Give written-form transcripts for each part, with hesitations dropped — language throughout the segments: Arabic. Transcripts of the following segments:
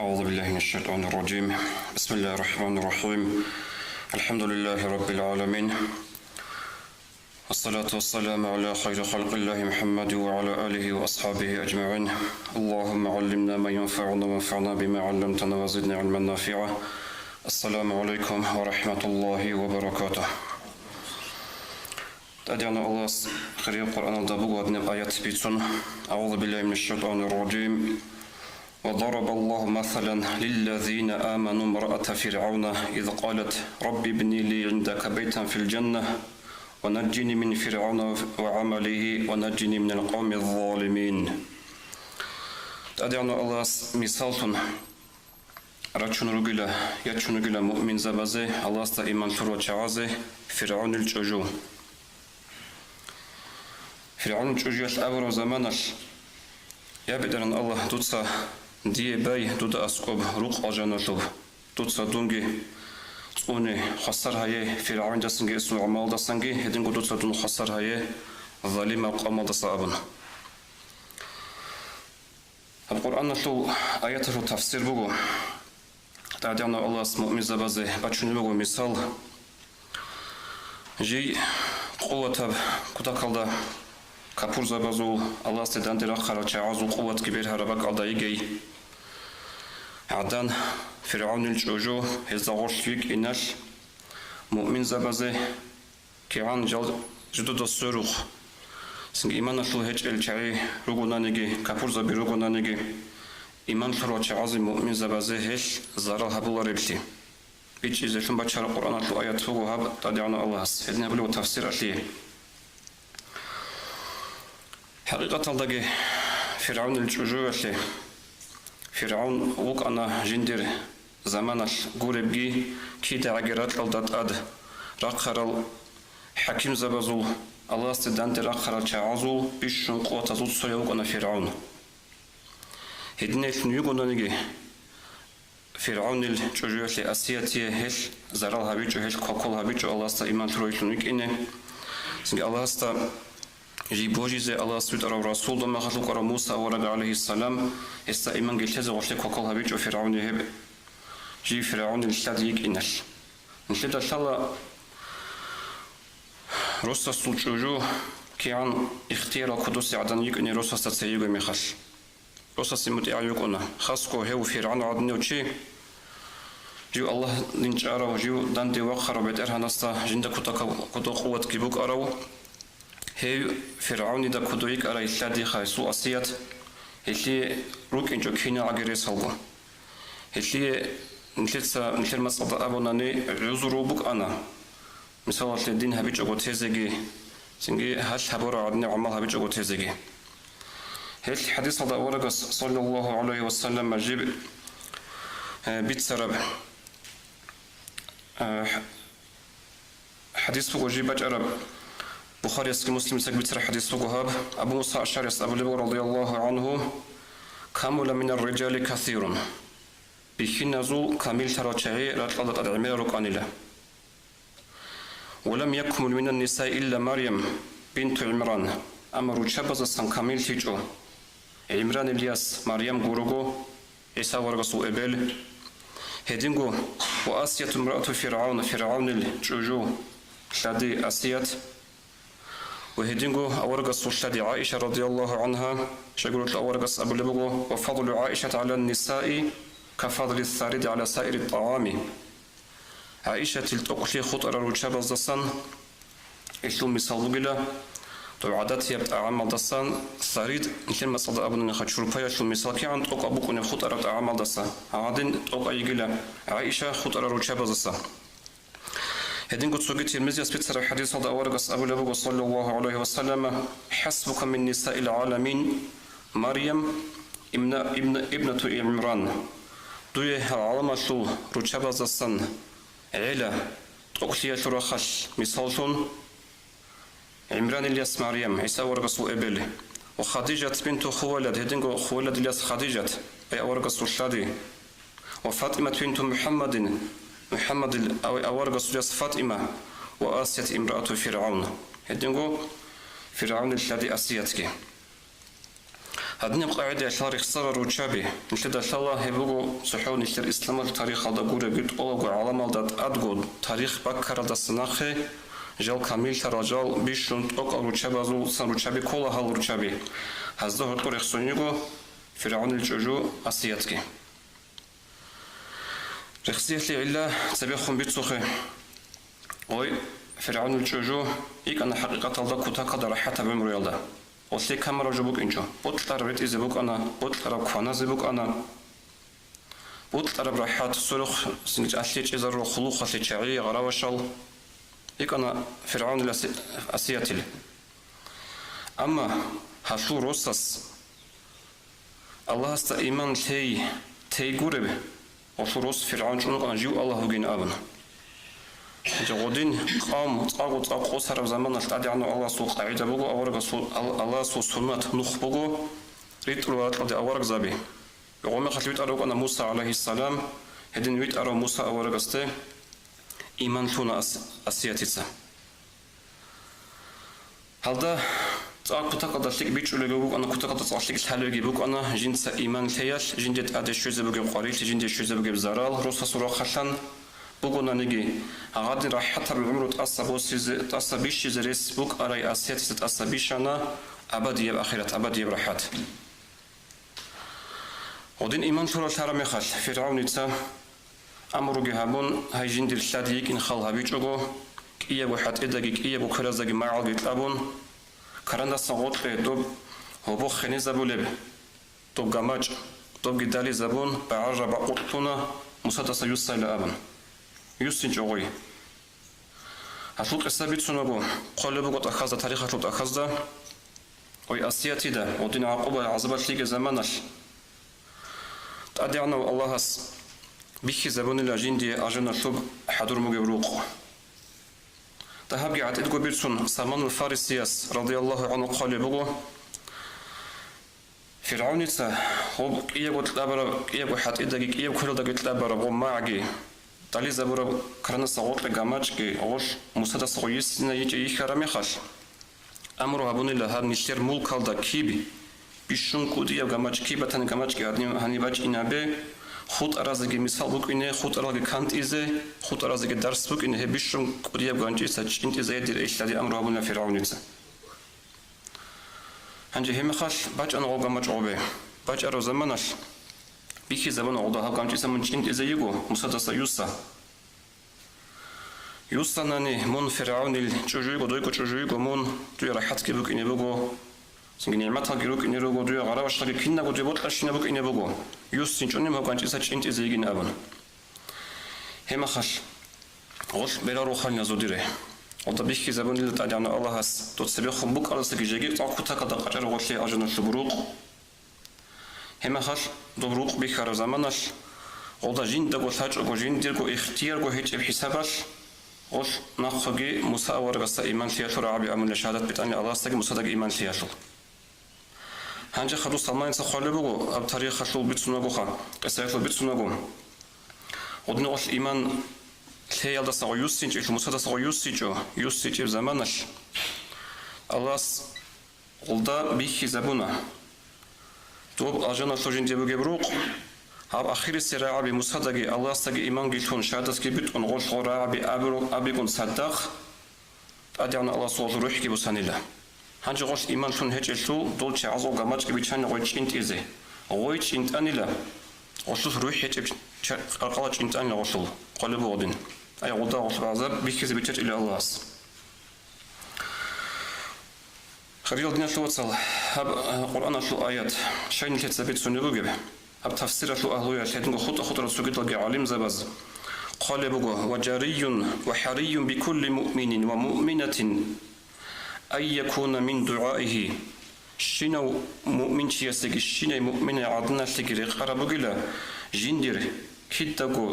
أعوذ بالله من الشيطان الرجيم. بسم الله الرحمن الرحيم. الحمد لله رب العالمين، والصلاة والسلام على خير خلق الله محمد وعلى آله وأصحابه أجمعين. اللهم علمنا ما ينفعنا وانفعنا بما علمتنا وزدنا علما نافعا. السلام عليكم ورحمة الله وبركاته. تدعنا الله خير القرآن الدبوغ ودنب آيات بيتون. أعوذ بالله من الشيطان الرجيم. وضرب الله مثلا للذين آمنوا امرأة فرعون إذ قالت رب ابني لي عندك بيتا في الجنة ونجني من فرعون وعمله ونجني من القوم الظالمين. تدعنا الله مثال راتشونرغلا ياتشونرغلا مؤمن زبازي الله استا إيمان ترو چغازي فرعون الجوجو فرعون الجوجو الأبرو زمانش يابدرن الله دوتسا دي باي دودا اسكوب روق اجانولوب دوتسا دونغي صوني خسر هاي فرعون جاسنغي اسمو عمال داسنغي هدينغو دوتسا دون خسر هاي ظالم قام داسابن. القرآن لو آيات رو تفسير بوغو تعدينا الله اسمو مزابازي باتشوني بوغو مثال جي قوة كتاكالدا كابور زبازو الله استدان درا خرچه عزو قوت كبير هربك عدايجي عدان فرعون الجوجو هزاغوش فيك إناش مؤمن زبازي كيان جدود السروخ سنگ إيمان شلو هج الچعي روغونانيجي كابور زبي روغونانيجي إيمان خرچه عزي مؤمن زبازي هش زارال هبولا ربتي بيچ إزيشن بچار قرآن شلو آيات فوقو هب تدعنا الله هدنا بلو تفسير أشليه. حقيقة الله فرعون الجوجو اللي فرعون وق أنا جندر زمانش غوربجي كي تعجرات لدات أد رقرال حكيم زبازول الله استدانت رقرال شعازول بيشون قوة زود سيوق أنا فرعون هدنيش نيوغونا نيجي فرعون الجوجو اللي أسياتي هش زرال هبيجو هش كوكول هبيجو الله است إيمان ترويشون إنه سنج الله است جي بوجي زي الله سبحانه ورسول دم خلق على موسى ورد عليه السلام است إيمان قلتز وشلك وكل هبيج وفرعون يهب جي فرعون الشديق إنش نشد الله رصة سلجوجو كيان اختيار القدس عدن يكني رصة تسيج مخش رصة سمت أعيقنا خاصكو هو فرعون عدن وشي جو الله نجارة وجو دندي وقر بدرها نستا جند كتو قوة كبوك أرو هي فرعون دا كدويك على الشادي خايسو أسيات هي روك إنجو كينا عجريس هلو هي نشل مسقط أبوناني عذرو بك أنا مثال الدين هبيج أقول تيزجي سنجي هش هبورا عدني عمال هبيج أقول تيزجي هي الحديث هذا ورقة صلى الله عليه وسلم مجيب بيت سرب حديث وجيب أجرب بخاري مسلم سكبتر حديث وهاب أبو موسى الأشعري أبو لبو رضي الله عنه كامل من الرجال كثير بحين نزول كامل تراجعي رتلت أدعمي ركانله ولم يكمل من النساء إلا مريم بنت عمران أما رجبز سن كامل تيجو عمران الياس مريم غورغو إسا ورغسو إبل هدينغو وآسية امرأة فرعون الجوجو شادي آسيات وهدينغو أورغس الشدي عائشة رضي الله عنها شقولت الأورغس أبو لبغو وفضل عائشة على النساء كفضل الثارد على سائر الطعام عائشة تلتقلي خطر الرجاب الزسان إشلو مثال تو عادات يبت أعمال دسان ثارد نحن مصدر أبو نخد شربايا شلو مثال كي عن توق أبوك ونخطر أعمال دسان عادين توق أيقلا عائشة خطر الرجاب الزسان هدين قد سوقت المزيا سبتسر الحديث هذا أورغس أبو لبغ صلى الله عليه وسلم حسبك من نساء العالمين مريم ابنة عمران دوية العالم شو رجبة زسن عيلة تقلية رخش مثالون عمران الياس مريم عيسى أورغس وإبل وخديجة بنت خوالد هدين خوالد الياس خديجة أي أورغس الشادي وفاطمة بنت محمد أورغس الياس فاطمة وآسية امرأة فرعون هدينغو فرعون الشادي أسياتك هذني قاعدة شارخ صار روشابي نشد الله هبوغو صحون نشر إسلام التاريخ هذا جورا قلت أوغو علم الدات أدغو تاريخ بكر الدسناخي جال كامل تراجال بيشون أوك روشابي زول سن روشابي كولا هال روشابي هذا هو طريق سنيغو فرعون الجوجو أسياتكي رخصية إلا تبيخهم بيتسوخي وي فرعون الجوجو إيك أنا حقيقة الله كتا قدر حتى بمريالدا وسلي كاميرا جبوك إنجو بوتلار بيت إزبوك أنا بوتلار كوانا زبوك أنا بوتلار براحات سلوخ سنج أسليج إزارو خلوخ أسليج عي غراوشال إيك أنا فرعون الأسياتي أما هاشو روسس الله است إيمان تي قرب وشو روس فرعون شنو أنا جيو الله هجين أبنا جودين قام تقاو قصر زمان التعدي عنه الله سوق قاعدة بقو أورق الله سوق سنة نخ بقو ريت الوقت الذي أورق زبي يقوم خليت أروق أنا موسى عليه السلام هدين ويت أرو موسى أورق است إيمان شونا أسياتيسا هذا تاك بتاقد أشيك بيتشول جوك أنا كنت قد أشيك الحلو جيبوك أنا جنس إيمان ثياش جندت أدي شو زبوك قريل جندت شو زبوك بزرال روسا صورة خشن بقولنا نيجي عادي راح حتى بالعمر تأسى بيش زريس بوك أراي أسيات تأسى بيش أنا أبدي بآخرة أبدي براحات ودين إيمان شورا الحرام يخال فرعون يتسا أمرو جهابون هاي جند الشاديك إن خالها بيجوجو كيا بوحات إداجي كيا بكرازاجي معال يتلابون كرندا صوت دوب هو خني زبولب دوب جماج دوب جدالي زبون بعرب قطنا مسدس يوصل لأبن يوسين جوي هفوق السبيت سنبو قلبو قد أخذ تاريخ قد أخذ وي أسياتي دا ودين عقوبة عزبات ليك زمانش تأدعنا الله بيخي زبون الأجين دي أجن الثوب حضور مجبروق تهبقي عد إدقو بيرسون سلمان الفارسياس رضي الله عنه قال بغو فرعون يتسا هو كيابو تلابرا كيابو حد إدقي كيابو كل دقي تلابرا بغو معجي تالي زبورا كرنا صغوط لغاماجكي أغوش مسادة صغيس نيجي يخرامي خاش أمرو هبوني لها نشتر ملك هالدا كيبي بيشون كودي غاماج كيبا تاني غاماجكي هاني باج إنابي خود أرازي مثال بوك إنه خود أرازي كانت إزه خود أرازي درس بوك إنه بيشون كودي غانجي ساتشينت إزه يدير إشلادي أمرو هبوني فرعون يتسا هنجي هم خاش باج أنا غاماج عوبي باج أرو زمانش بيكي زمان عوضا هاقامجي سمنشينت إزه يغو مسادة يوسا يوسا ناني من فرعون الجوجويغو دويغو جوجويغو من دوي راحت كيبوك إنه بوغو سنجي نعمتها كيروك إنه روغو دوي غراوش تاكي كينا غو دوي بوتلاشينا بوك إنه بوغو يوسين جونيم هاقامجي ساتشينت إزه يغين أبن هما خاش غوش بيرا روخانيا زوديري عوضا بيكي زبون اللي تعدينا الله هاس دوت سبيخهم بوك أرسكي جيجي تعاقو تاكا دقاجر غوشي أجن الشبروق هما خاش dobruq bihar zamanash oda jinda go sach go jindir go ikhtiyar go hech hisabash osh naqgi musa wargasa iman fiyatu rabi amul shahadat bitani allah stagi musa dag iman fiyatu hanje khadu salman sa khalebu ab tarikh khashul bitsunago kha qasayatu bitsunago odni osh iman khayalda sa yusin chi musa da sa yusin chi zamanash allah olda bihi zabuna توب أجانا سوجين ديبوجي بروق هاب آخر السراع بمصدق الله استجي إيمان جيتون شهادة كبيت ونغش غراء أبيكون صدق أدينا الله صوت روح كي بسانيلا هنج غش إيمان شون هج الشو دول شيء عزو جماعة كبيتشان غويش إنت إزه غويش إنت أنيلا غشوس روح هج قلقلة إنت أنيلا غشول قلب ودين أي غدا غش بعذاب بيكز بيتش إلى الله خريج الدنيا شو وصل هب قرآن شو آيات شيء نتيجة ثابت سنة بوجبه هب تفسير شو أهلويا شهدنا خطة رسولك لقى عالم زبز قال بوجه وجري وحري بكل مؤمن ومؤمنة أن يكون من دعائه شنو مؤمن شيء شنو مؤمن عدنا سجري قرب جلا جندير كتاجو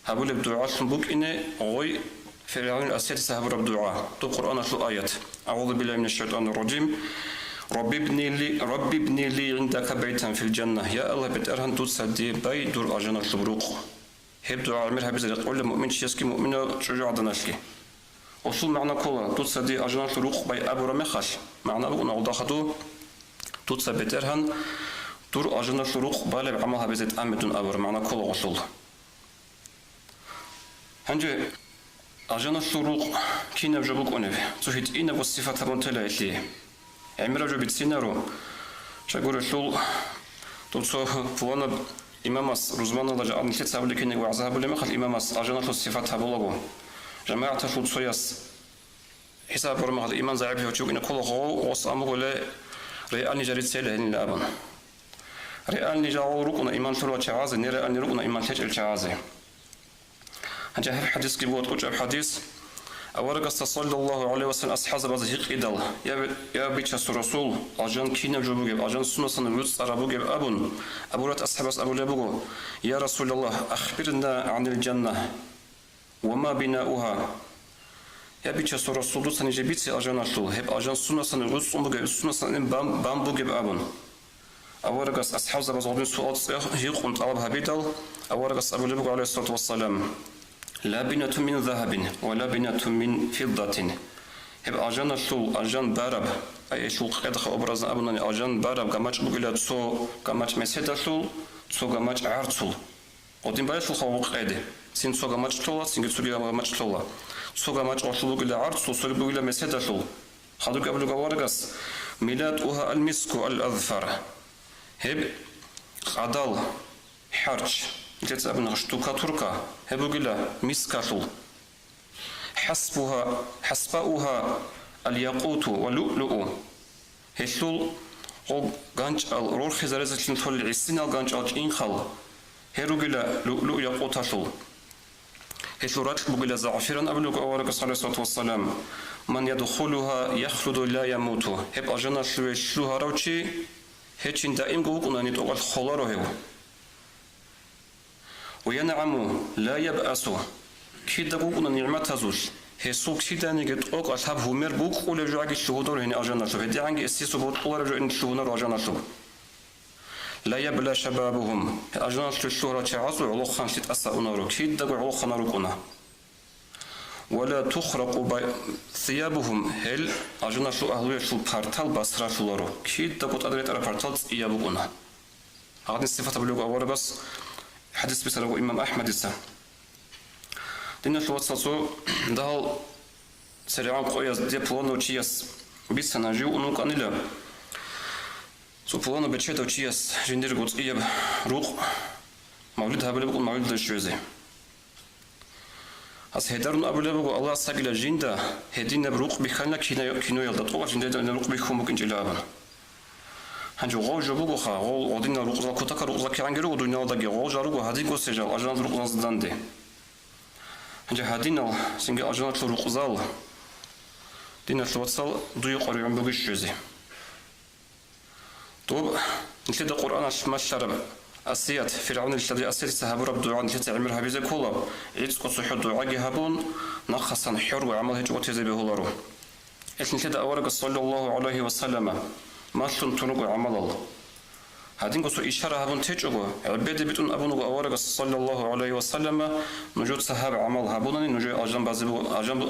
هبول بدعاء بوك إنه غوي فرعون الأسياد سهب رب دعاء تو قرآن شو آيات أعوذ بالله من الشيطان الرجيم رب ابني لي عندك بيتا في الجنة يا الله بتأرهن تسدي بي دور أجنة الشبروق هب دعاء عمرها بزر يقول مؤمن شيسكي مؤمن شجاع دناشكي وصول معنى كله تسدي أجنة الشبروق بي أبو رمخش معنى أبو نعوض خدو توتسا بترهن دور أجنة شروق بالب عملها بزيت أمدون أبر معنا كل غشول هنجي أجنة شروق كينا بجبوك أنف تهيت إنا والصفات هبون تلاقي عمرا جو بتسينارو شاقول شول توتسو فوانا إمامس رزمان الله جعل نتلت سابل كيني وعزها بلي مخل إمامس أجنة الصفات هبولغو جماعة شول تسوياس حساب برمغ الإيمان زعبه وتشوك إن كل غو وصامو ولا ريال نجاريت سيله هن لابن ريال نجاو ركنا إيمان شلو تشعازي نريال نركنا إيمان تجعل تشعازي هنجا هف حديث كيبوت قجب حديث أورق صلى الله عليه وسلم أصحاب بزهيق إدل يا بيتشاس رسول أجان كينا جبوجب أجان سنة سنوات أرابوجب أبورات أصحاب أبو لبوجو يا رسول الله أخبرنا عن الجنة وما بناؤها يا بيتشاس رسول سنجي بيتسي أجان شلو هب أجان سنة سنوات أمبوجب سنة سنين بامبوجب أبون أورق أصحاب بزهيق سؤال هيق أنت أبها بيدل أورق أبو لبوجو عليه الصلاة والسلام لا بنة من ذهب ولا بنة من فضة هب أجان شل أجان بارب أي شل قدخ أبرز أبناني أجان بارب كماش بقولة سو كماش مسيدة شل سو كماش عرض قديم باي شل خوق قيده سين سو كماش تولا سين سو كماش تولا سو كماش أشل بقولة عرض سو بقولة مسيدة شل خدوك قبل جوارجس ميلادها المسك الأظفر هب قدال حرج جت أبن غشتوكا تركا هبوجلا مسكاتل حسبها الياقوت واللؤلؤ هشول أو غانج الرور خزارز تنتول العسين الغانج إنخال هروجلا لؤلؤ ياقوتاشل هشورات بوجلا زعفران أبلغ أورك صلى الله عليه وسلم من يدخلها يخلد لا يموت هب أجنا شو هراوشي هتشين دائم جوكنا نتوقع خلاره وينعم لا يبأس كيدا بوكنا نعمة هزوش هسوك كيدا نجد أوك أصحاب همير بوك ولا جاعك الشهودور هنا أجانا شو هدي عنك السيسو بوت ولا جو إن الشهودور أجانا شو لا يبلى شبابهم أجانا شو الشهرة تعزو على خان تتأسى أنارو كيدا على خان ركنا ولا تخرق ثيابهم هل أجانا شو أهلوية شو بارتال بسرا شو لارو كيدا بوت أدريت على بارتال إيابوكنا هذه الصفات بلوغ أول بس حديث بسرعة إمام أحمد السا دينا شو وصلوا دال سريعان قويس دي بلانو تشيس بيسنا جو أنو كانيلا سو بلانو بتشيتو تشيس جندير قط إياب روق مولد هبل بقول مولد الشوزي أس هدارون أبو لبقول الله سجل جندا هدينا بروق بخلنا كينو يلدا طوع جندا نروق بخومك إنجلابنا هنجو غول جبوغو خا غول ودينا روقزا كوتاكا روقزا كيرانجرو ودينا داغي غول جاروغو هاديغو سيجال اجان روقزا زداندي هنجو هادينا سينجي اجان روقزال دينا شوتسال دوي قريون بوغيش جوزي طوب نتلد القرآن مشرب أسيات فرعون الذي أسيت سهاب رب دعاء نتلد عمر هبيزة كولا عيدس قصو حد دعاء هبون نخصا حر وعمل هجوة تزيبه لارو نتلد أورق صلى الله عليه وسلم ماشون تنوغو عمل الله هادين قصو إشارة هبون تيجوغو عبادة بيتون أبونوغو أورق صلى الله عليه وسلم نجود سهاب عمل هبوناني نجود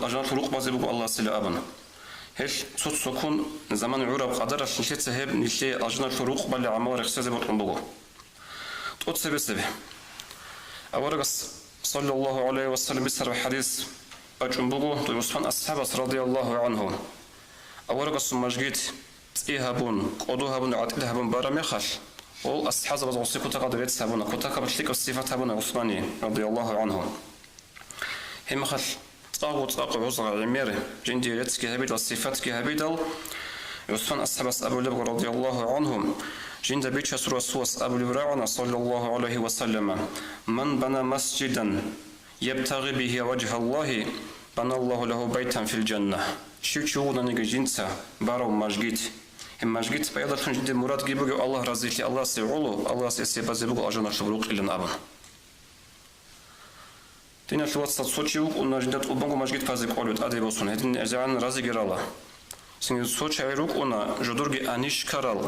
أجان طرق بازيبوغو الله سلا أبن هش صوت سكون زمان عرب قدر نشيت سهاب نشي أجان طرق بل عمل رخصة بطنبوغو تقول سبب أورق صلى الله عليه وسلم بسر حديث أجنبوغو ويوسفان أصحاب رضي الله عنهم أورق السمجيت إيهابون قدوهابون عتيدهابون براميخش أو أصحاب بزوجي كتاك دريت سابونا كتاك بتلك الصفات هابون عثماني رضي الله عنهم هم خش طاق عزر عمير جندي رتك هبيد الصفات كهبيدل عثمان أصحاب أبو لبغ رضي الله عنهم جند بيتشس رسوس أبو لبراعنا صلى الله عليه وسلم من بنى مسجدا يبتغي به وجه الله بنى الله له بيتا في الجنة شو نيجي جنسا بارو ماجيت هم ماجيت بيضا خنجد مراد جيبوغ الله رزيلي الله سيعولو الله سيبازيبوغ أجانا شبروق إلى أبن دينا شوات صوتشيوك ونجدت أبنغو ماجيت فازيك أولوت أدي بوسون هدين أزعان رازي جرالا سنجد صوتش عيروك ونا جدورجي أنيش كارال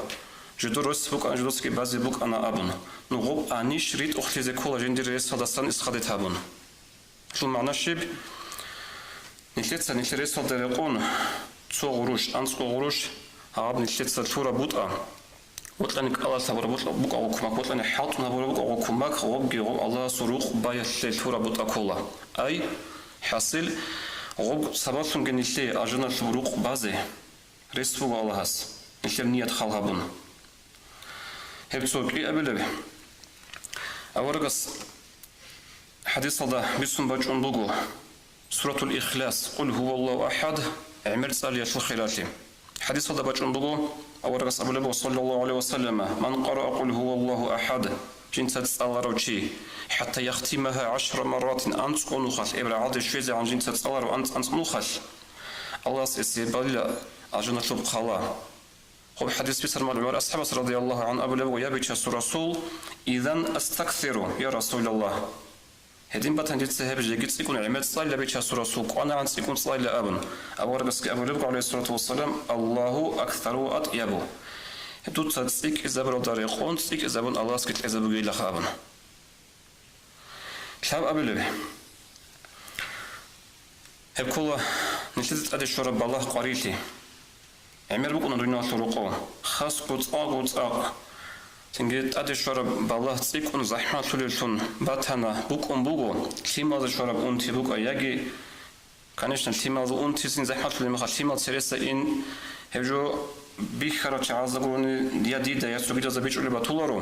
جدور رسبوك أنجدوسكي بازيبوك أنا أبن نغوب أنيش ريت أختي كولا جندير رسالة إسخادت هابن شو معنى شيب نشلتسا نشلرسال درقون تسو غروش أنسو غروش هاب نشلتسا تورا بوطا وطلنك الله صبر بوك أو كمك وطلني حاط نبور بوك أو كمك غب الله سروق باي الثورة بتأكله أي حاصل غب سبب جنيشة أجنة سروق بازه رسفو الله هس نشر نية خالها بون هبتوك إيه أبلبه أورقص حديث هذا بسم بجون بوجو سورة الإخلاص قل هو الله أحد عمر سال يشل خلاتي حديث هذا بجون بوجو أورقص أبو لبو صلى الله عليه وسلم من قرأ قل هو الله أحد جنت تسأل روشي حتى يختمها 10 مرات أنت نخل إبرة عاد شوية عن جنت تسأل وأنت نخل الله سيسيبال أجنة الخلا هو حديث بسر مال أصحاب رضي الله عنه أبو لبو يبيش الرسول إذن أستكثروا يا رسول الله هدين باتن جيت سهب جيت يكون عماد صلى بيش الرسول وأنا عن سيكون صلى أبن أبو رجس أبو لبو عليه الصلاة والسلام الله أكثر أطيبه هدو تصدق إذا برو طريقون تصدق إذا بن الله سكت إذا بقي لخابن كلام أبو لبو هب كله نشدت أدي شرب الله قريتي عمر بكون دنيا طرقه خاص قط تنجد أدي شرب بالله تسيكون زحمة سلسون باتنا بكون بوجو كلمة شرب أنتي بوجو يجي كانشنا كلمة أنتي سين زحمة سلسون مخ كلمة سرسة إن هجو بيخرة عزقوني ديادي ده يسوع جزء بيجوا لبطولارو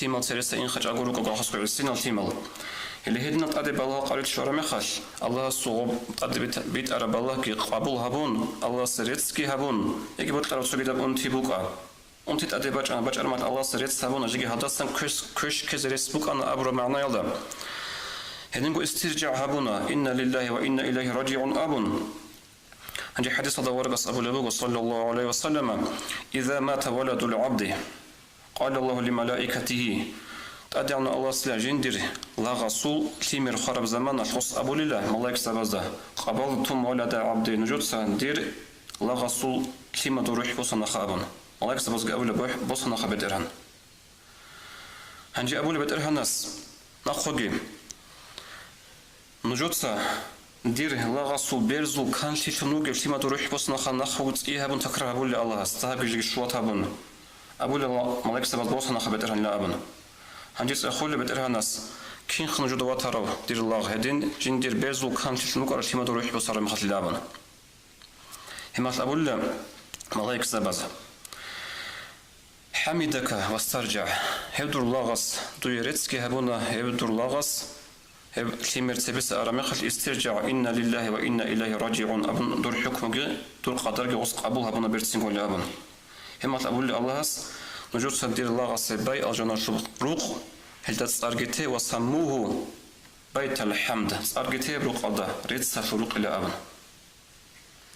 كلمة سرسة إن خرج أقولك قاعس كرسينا الكلمة اللي هدنا تأدي بالله قريت شرب مخش الله صوب تأدي بيت أرب الله كي قبول هبون الله سرتسكي هبون يجي بطلع رسول جدا أنتي بوجا أنت تأدي بچ أرمات الله سريت سبون أجي هداستن كش كزريس بوك أنا أبرو معنا يلا هنقول استرجع هبونا إن لله وإنا إليه راجعون أبون عندي حديث هذا ورقص أبو لبوغ صلى الله عليه وسلم إذا مات ولد العبد قال الله لملائكته تأدي عن الله سلا جندر لا غسول كيمر خرب زمان الخص أبو لله ملاك سبزده قبلتم ولد عبد نجود سندير لا غسول كيما تروح وصنا خابن ملاك سبزده أبو لبوح بصنا خبدرهن هنجي أبو لبدرهن ناس نخوجي نجودسا دير لا غسول بيرزو كان شي شنوغ كيما تروح وصنا خان نخوت إيه هبن تكره أبو الله استهاب يجي شوات هبن أبو ملاك سبزده بصنا خبدرهن لا أبن هنجيس أخول بدرها ناس كين خنجو دواتارو دير الله هدين جين دير بيرزو كان شي شنوغ كيما تروح وصار مخات لابن هما أبو ملاك سبزده حمدك واسترجع هبدر لاغس دويرتسكي هبونا هبدر لاغس هب كلمة تبس أرمخ استرجع إن لله وإنا إليه راجعون أبن دور حكمك دور قدرك وسق أبوه هبونا بيرتسين ولا أبن هم أقول اللهس نجور سدير لاغس باي الجنة روق هل تسترجته وسموه بيت الحمد استرجته روق الله ريتس فروق إلى أبن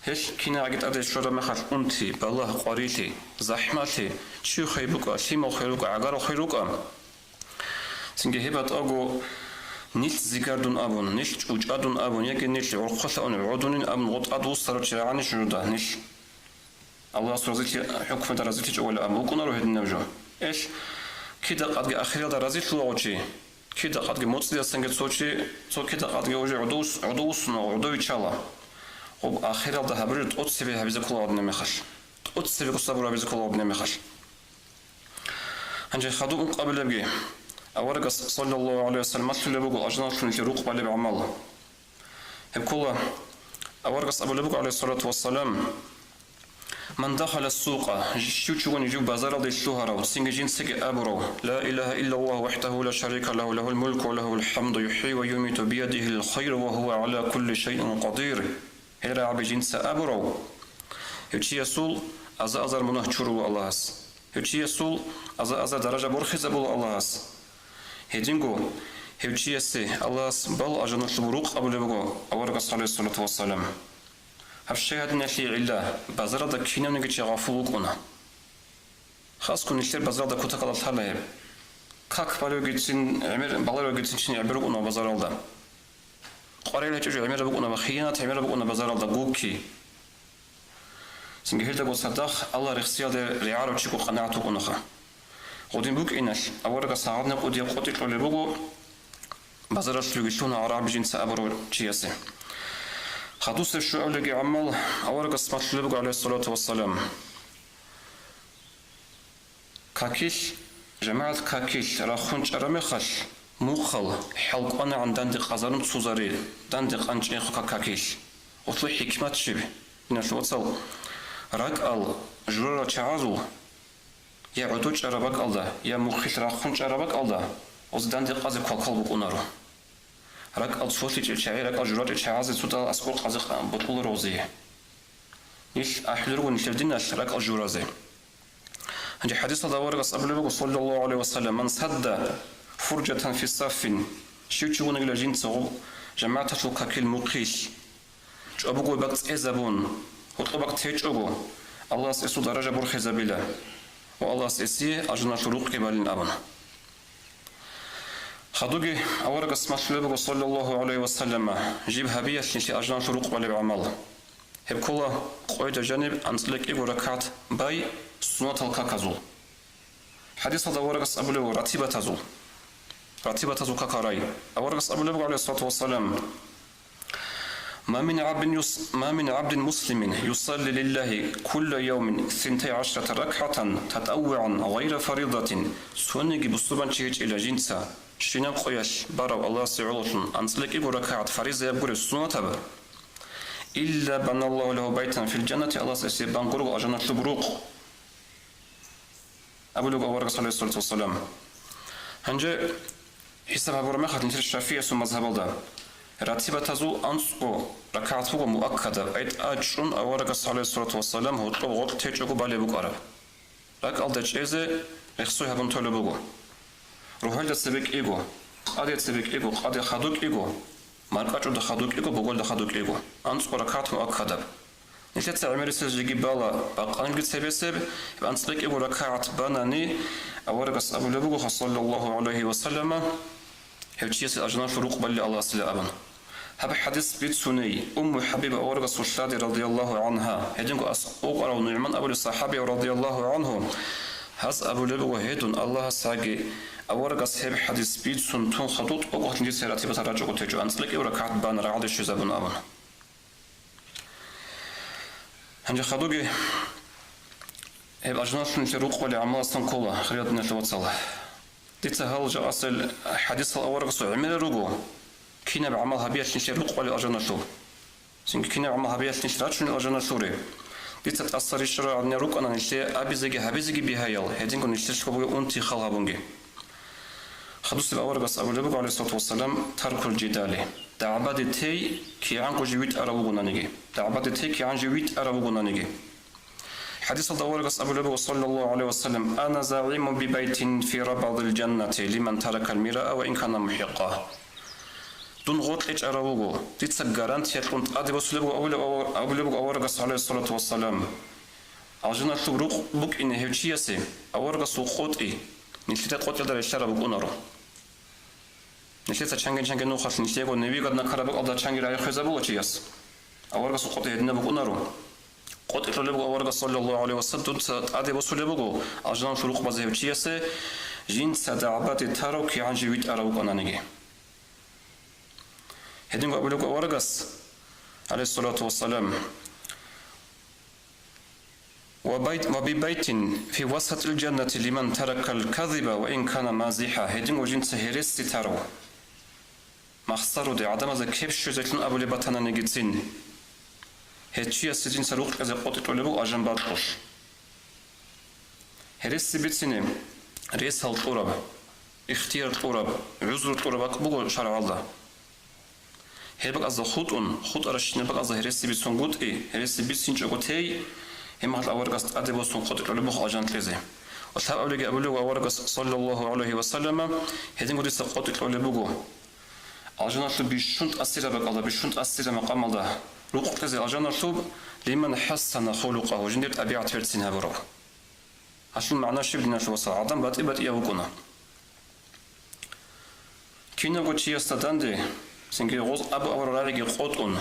هش كنا عقد أدي شورا مخال أنتي بالله قريتي زحمتي شو خيبوك شيما خيروك عقار خيروك سنجي هبات أقو نيل زيكاردون أبون نيل أجادون أبون يكي نيل عرقصة أن عودون أبون غط أدو سرط شرعاني شرودا نيل الله سرزيتي حكم درزيتي جوال أبون وكنا روح النوجو إيش كده قد أخيرا درزيت لوعوشي كده قد موتسليا سنجد سوشي سو كده قد وجه عدوس عدوي تشالا خب آخر ده هبرد أتصبح هبزة كل عاد نمخش أتصبح كسبورة هبزة كل عاد نمخش هنجي خدوم قبل بجي أورق صلى الله عليه وسلم مثل بقول أجناس من الروق بالي بعمل هبكله أورق أبو لبق عليه الصلاة والسلام من دخل السوق شوشون يجوب بازار ذي الشهرة وسنجين سج أبرو لا إله إلا الله وحده لا شريك له له الملك وله الحمد يحيي ويميت بيده الخير وهو على كل شيء قدير هيرا عبي جنس أبرو هيتشي يسول أزار منه شرو الله اس هيتشي يسول أزار درجة برخص أبو الله اس هيدينغو هيتشي يسي الله اس بل أجنة البروق أبو لبغو أورق صلى الله عليه وسلم هفشي هاد نحلي علا بازار دا كينا نجي غافلوكونا خاص كون نشتر بازار دا كوتا قلال تحليب كاك بالو جيتسين عمر بالو جيتسين شني عبروكونا بازار دا قرينا تجي عمر بقونا بخيانة عمر بقونا بازار دا غوكي سنجي هيدا بوصدق الله رخصيا دا رعارو تشيكو قناعتو قنخا غودين بوك إناش أورق ساعدنا قد يقوتي قولي بقو بازار شلوغيشونا عرب جنس أبرو تشياسي خدوس الشعب لقي عمل أورق اسمت لبقى عليه الصلاة والسلام كاكيل جماعة كاكيل راخون شرمخل موخل حلق أنا عندن قزارم سوزاري دندق أنشيخ كاكيل وطلع حكمة شبه نشوف وصل راك ال جرورة شعازو يا عدوش شربك الله يا مخيل راخون شربك الله وزدان دي قازي كوكل بقونارو راك ال صوتي تشعي راك ال جرورة شعازي سودا أسكول قازي بطول روزي نيش أحلرو نشردين راك ال جورازي عندي حديث هذا ورقة أبو صلى الله عليه وسلم من سد فرجة في الصف شو تشوفون إلى جنس جماعة الكاكيل مقيش أبوكو بقت إزابون وطبق تيجوكو الله سيسو درجة برخي زبيلة والله سيسي أجنا شروق قبل أبن خدوجي أورق اسمه شلبه صلى الله عليه وسلم جيب هبية لشي أجنا شروق قبل بعمل هب كله قويد جانب أنطلق إبو ركعت باي سنة الكاكازول حديث هذا ورق أبو له رتيبة تزول كاكاراي أورق أبو له عليه الصلاة والسلام ما من عبد مسلم يصلي لله كل يوم 12 ركعة تطوعا غير فريضة سنة بصوبان شيء إلى جنسا شينا قياش بارو الله سيعلوشن أنطلق إبو ركعت فريضة يبقر السنة تبا إلا بنى الله له بيتا في الجنة الله سيسي بانقرق أجنة شبروق أبو لغة ورقة عليه الصلاة والسلام هنجي حساب أبو رميخة نتر الشافية ثم مذهب الله راتبة تزو أنسو ركعته مؤكدة أيد أجرون ورقة عليه الصلاة والسلام هو طلب غط تيجوكو بالي بوك عرب لك ألدى جيزة إخصوي هبون تولي بوكو روحل تسبك إيغو قادي تسبك إيغو قادي خادوك إيغو ماركاتو دخادوك إيغو بقول دخادوك إيغو أنسو ركعت مؤكدة نشأت عمر سجى بالا بقى قد سبب بأنطلق إبو ركعت بانني أورقس أبو لبوغ صلى الله عليه وسلم هبتشيس أجنان فروق بل الله سلا أبن هذا حديث بيت سني حبيب أورقس الشادي رضي الله عنها هدينكو أسقوق أو نعمان أبو الصحابي رضي الله عنه هز أبو لبوغ هيدون الله ساقي أورقس هب حديث بيت سنتون خطوط أوقات نجي سيراتي بتراجعو تيجو أنطلق إبو ركعت بان رعاد الشيزابون أبن هنجي خدوجي هب أجناس نشروق ولا عمال استنقلا خلينا نشوف صلاة تتهال جاء أصل حديث الأورق سو عمل رجو كنا بعمل هبيات نشروق ولا أجناس شو سين كنا بعمل هبيات نشرات شو أجناس شوري تتأثر الشرع عن روك أنا نشتي أبيزجي هبيزجي بهايل هدين كن نشتري كبوي أنتي خلها بونجي خدوس الأورق أبو لبق عليه الصلاة والسلام ترك الجدال تعبد تي كي عن جويت أروجنا نجي تعبد تي كي عن جويت أروجنا نجي حديث الدوار أبو لبق صلى الله عليه وسلم أنا زعيم ببيت في ربض الجنة لمن ترك المراء وإن كان محقا دون غوت إيش أروجو تتسجران تيكون أدي بس لبق أبو لبق أورق عليه الصلاة والسلام أجنا شروق بك إن هالشيء أورق سوقت إيه نشيت قوت يدار الشارع بقونارو نشيت شانجن نوخاش نشيتو نبي قد نكربك أبدا شانجن رايح خزابو وشياس أورق سوقت هدنا بقونارو قوت إلى أورق صلى الله عليه وسلم أدي بس لبقو أجنا شروق بزه وشياس جين سدعبات تارو كي عن جويت أروق أنا نجي هدين أبو لبق أورق عليه الصلاة والسلام وببيت في وسط الجنة لمن ترك الكذب وإن كان مازحا هدين وجنس هرس تارو مخسرو دي عدم ذا كيف شوزتن أبو لبطانا نجتين هتشي سجن سروق إذا قطت ولبو أجن بادقش هرس بيتسيني ريس هالطورب اختيار الطورب عذر الطورب بقول شرع الله هيبقى أزا خط أرشين بقى أزا هرس بيتسون قد إيه هرس بيتسين جوتي هم هذا أورقس أدبوسون قطع لبخ أجان تلزه وثاب أولي أبو لو أورقس صلى الله عليه وسلم هذين قد يسقطوا لبخو أجان تلو بيشنت أسير بق الله بيشنت أسير مقام الله روق تلزه أجان تلو لمن حسن خلقه جندر أبيعت فرسينها برو عشان معنا شيء بدنا شو وصل عدم بات يوقنا كنا قد شيء استداندي سنجي غوز أبو أوراري قطون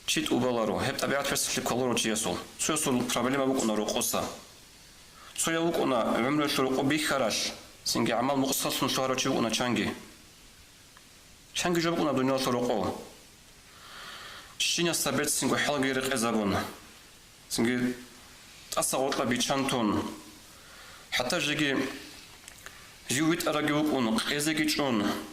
чит убаларо хеп табиат фесли колоро чиесол сусул проблема букуна рукоса соя букуна өмрө шуруку бихараш синге амал муксасун шуаро чугуна чанги жобукуна дунья шуруку шиня сабет синго халгири кезабун синге аса отла бичантун حتى جيجي جويت أرجوكون قزقي جون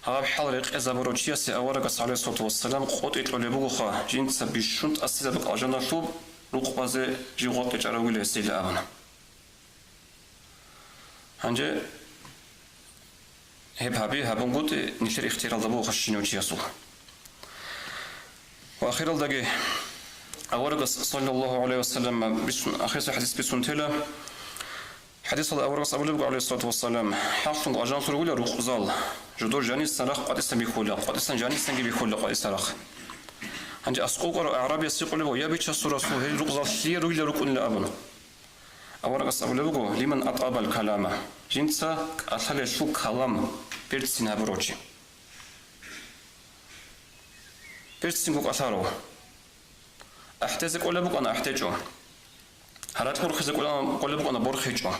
هاب حلق إزابروتشيا سي أورغس عليه الصلاة والسلام قوت إطلبوخا جنس بشنت أسيزابك أجانا ثوب رقبازي جيغوت إجارويل سيلا أبنا هنجي هب هابي هابون قوت نشر اختيار الضبوخ الشنو جياسو وأخيرا دقي أورغس صلى الله عليه وسلم أخير حديث بسون تلا حديث الأورغس أبو عليه الصلاة والسلام حاصل أجان سرولة رقزال جدور جاني السراخ قد اسم بيخولا قد اسم جاني السنجي بيخولا قد السراخ عندي أسقوق أعرابي يسيقوا له يا بيتش السورة سوهي رقزال سير ويلا ركن لأبنا أورغس أبو لمن أطاب الكلام جنسا أصل شو كلام بيرتسين بروجي بيرتسين بوك أثارو أحتاجك ولا بوك أنا أحتاجه هرات برخزك ولا بوك أنا برخيجه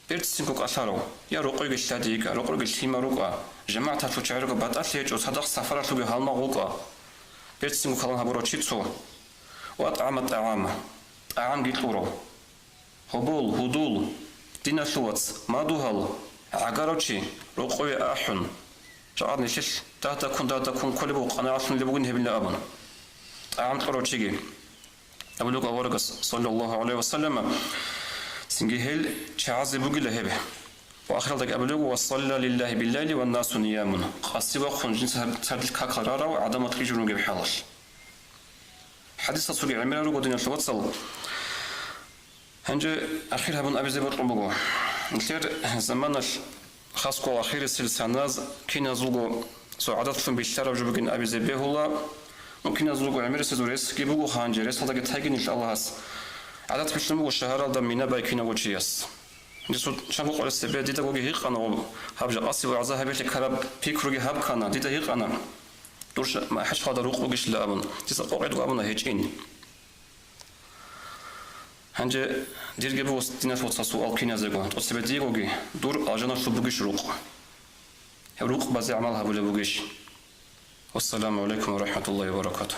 بيرتسين بوك أثارو يا رقي بالشاديك رقي بالشيما رقا جماعة تشعرك باتأثيج وصدق سفر شو بهالما رقا بيرتسين بوك الله بروجي تسو وأطعم الطعام طعام جيتلورو هبول هدول دينا ثوات ما دوهال عقاروشي رقوي أحن جعل نشش تاتا كون كل بوق أنا عشان اللي بقول هبنا أبنا طعام تروشيجي أبلوك أورغس صلى الله عليه وسلم سنجهل شعز بقول هبه وآخر ذلك أبلوك وصلى لله بالليل والناس نيام قصيبة خنجين سرد الكاكرارة وعدم تريجون جب حالش حديث صلى عمران وقدنا ثوات صل هنجي أخير هبن أبي زبر ربوجو مثير زمان خاص كل أخير السلسلة كنا زوجو سعادة فم بالشارع جبين أبي زبيه الله ممكن زوجو عمر سزوريس كيبوجو خانجريس هذا كتاجين إن شاء الله هس عادة بيشتمو الشهر هذا منا بايكينا وجياس جسوا شنقو قال السبب ديتا وجه هيق أنا هبج أصي وعزها بيت كرب بيكروجي هب كنا ديتا هيق أنا دورش ما حش هذا روق وجش لأبن تيسا قاعد وأبنا هيجين هنجي دير جبوا ستينات وتصلوا الكينا زجوا تصبح ديجوجي دور أجانا شو بقيش روق بعض أعمالها بلا بقيش والسلام عليكم ورحمة الله وبركاته.